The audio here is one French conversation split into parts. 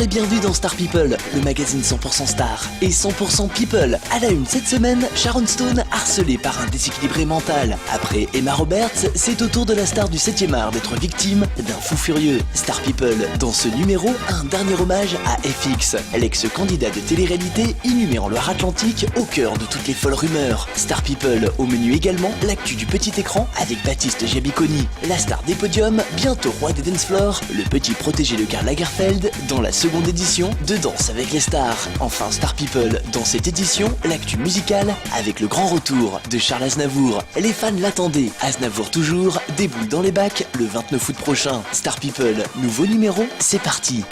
et bienvenue dans Star People, le magazine 100% star et 100% people. À la une cette semaine, Sharon Stone harcelée par un déséquilibré mental. Après Emma Roberts, c'est au tour de la star du 7e art d'être victime d'un fou furieux. Star People, dans ce numéro, un dernier hommage à FX, l'ex-candidat de télé-réalité inhumé en Loire-Atlantique au cœur de toutes les folles rumeurs. Star People, au menu également, l'actu du petit écran avec Baptiste Jabiconi, la star des podiums, bientôt roi des dance floors, le petit protégé de Karl Lagerfeld dans la seconde édition de Danse avec les stars. Enfin Star People, dans cette édition, l'actu musicale avec le grand retour de Charles Aznavour. Les fans l'attendaient, Aznavour toujours, déboule dans les bacs le 29 août prochain. Star People, nouveau numéro, c'est parti.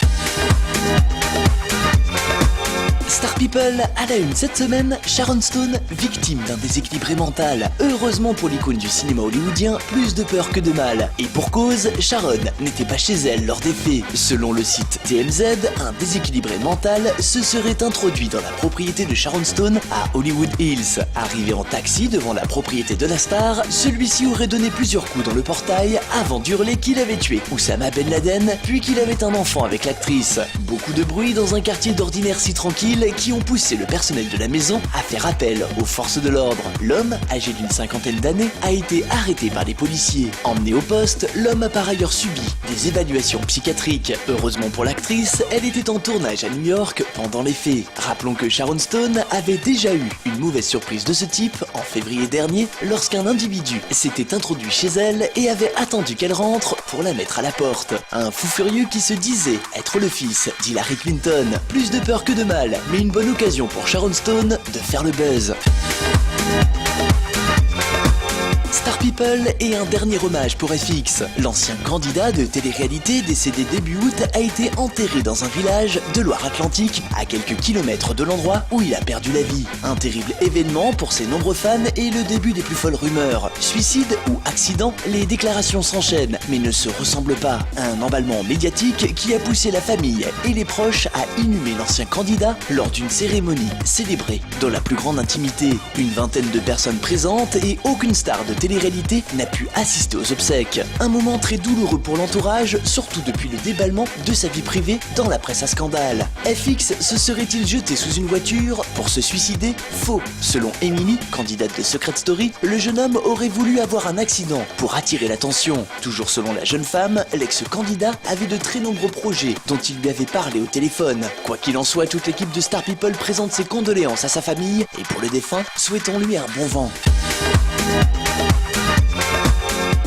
Star People, à la une cette semaine, Sharon Stone, victime d'un déséquilibré mental. Heureusement pour l'icône du cinéma hollywoodien, plus de peur que de mal. Et pour cause, Sharon n'était pas chez elle lors des faits. Selon le site TMZ, un déséquilibré mental se serait introduit dans la propriété de Sharon Stone à Hollywood Hills. Arrivé en taxi devant la propriété de la star, celui-ci aurait donné plusieurs coups dans le portail avant d'hurler qu'il avait tué Oussama Ben Laden, puis qu'il avait un enfant avec l'actrice. Beaucoup de bruit dans un quartier d'ordinaire si tranquille qui ont poussé le personnel de la maison à faire appel aux forces de l'ordre. L'homme, âgé d'une cinquantaine d'années, a été arrêté par les policiers. Emmené au poste, l'homme a par ailleurs subi des évaluations psychiatriques. Heureusement pour l'actrice, elle était en tournage à New York pendant les faits. Rappelons que Sharon Stone avait déjà eu une mauvaise surprise de ce type en février dernier lorsqu'un individu s'était introduit chez elle et avait attendu qu'elle rentre pour la mettre à la porte. Un fou furieux qui se disait être le fils d'Hillary Clinton. Plus de peur que de mal, mais une bonne occasion pour Sharon Stone de faire le buzz. Star People et un dernier hommage pour FX. L'ancien candidat de télé-réalité décédé début août a été enterré dans un village de Loire-Atlantique à quelques kilomètres de l'endroit où il a perdu la vie. Un terrible événement pour ses nombreux fans et le début des plus folles rumeurs. Suicide ou accident, les déclarations s'enchaînent mais ne se ressemblent pas. Un emballement médiatique qui a poussé la famille et les proches à inhumer l'ancien candidat lors d'une cérémonie célébrée dans la plus grande intimité. Une vingtaine de personnes présentes et aucune star de télé-réalité n'a pu assister aux obsèques. Un moment très douloureux pour l'entourage, surtout depuis le déballement de sa vie privée dans la presse à scandale. FX se serait-il jeté sous une voiture pour se suicider? Faux. Selon Emily, candidate de Secret Story, le jeune homme aurait voulu avoir un accident pour attirer l'attention. Toujours selon la jeune femme, l'ex-candidat avait de très nombreux projets dont il lui avait parlé au téléphone. Quoi qu'il en soit, toute l'équipe de Star People présente ses condoléances à sa famille et pour le défunt, souhaitons-lui un bon vent.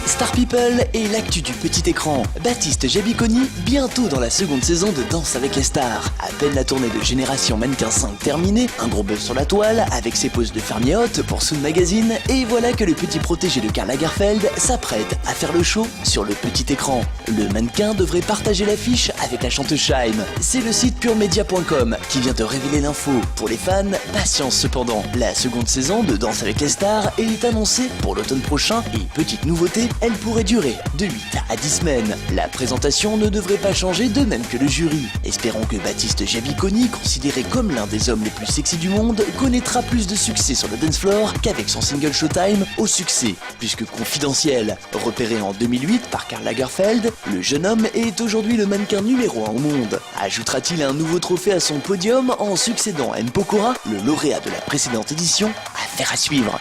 Star People et l'actu du petit écran. Baptiste Jabiconi, bientôt dans la seconde saison de Danse avec les stars. À peine la tournée de Génération Mannequin 5 terminée, un gros buzz sur la toile avec ses poses de fermier hôte pour Soon Magazine, et voilà que le petit protégé de Karl Lagerfeld s'apprête à faire le show sur le petit écran. Le mannequin devrait partager l'affiche avec la chanteuse Shaim. C'est le site puremedia.com qui vient de révéler l'info. Pour les fans, patience cependant. La seconde saison de Danse avec les stars est annoncée pour l'automne prochain et petite nouveauté, elle pourrait durer de 8 à 10 semaines. La présentation ne devrait pas changer, de même que le jury. Espérons que Baptiste Jabiconi, considéré comme l'un des hommes les plus sexy du monde, connaîtra plus de succès sur le dance floor qu'avec son single Showtime, au succès plus que confidentiel. Repéré en 2008 par Karl Lagerfeld, le jeune homme est aujourd'hui le mannequin numéro 1 au monde. Ajoutera-t-il un nouveau trophée à son podium en succédant à M. Pokora, le lauréat de la précédente édition? Affaire à suivre.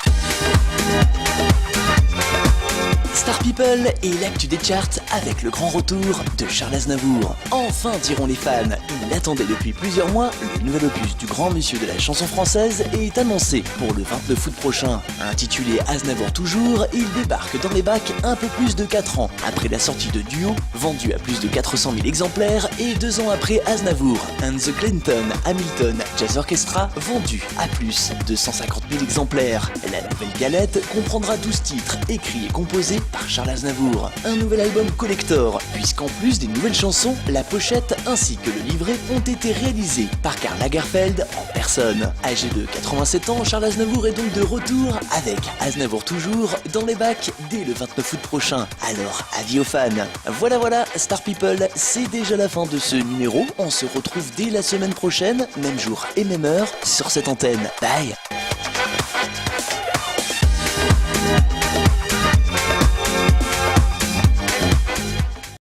Star People et l'actu des charts avec le grand retour de Charles Aznavour. Enfin, diront les fans, il l'attendait depuis plusieurs mois, le nouvel opus du grand monsieur de la chanson française est annoncé pour le 29 août prochain. Intitulé Aznavour toujours, il débarque dans les bacs un peu plus de 4 ans après la sortie de Duo, vendu à plus de 400 000 exemplaires, et 2 ans après Aznavour and the Clinton Hamilton Jazz Orchestra, vendu à plus de 150 000 exemplaires. La nouvelle galette comprendra 12 titres écrits et composés par Charles Aznavour. Un nouvel album collector, puisqu'en plus des nouvelles chansons, la pochette ainsi que le livret ont été réalisés par Karl Lagerfeld en personne. Âgé de 87 ans, Charles Aznavour est donc de retour avec Aznavour toujours dans les bacs dès le 29 août prochain. Alors, avis aux fans. Voilà, Star People, c'est déjà la fin de ce numéro. On se retrouve dès la semaine prochaine, même jour et même heure, sur cette antenne. Bye!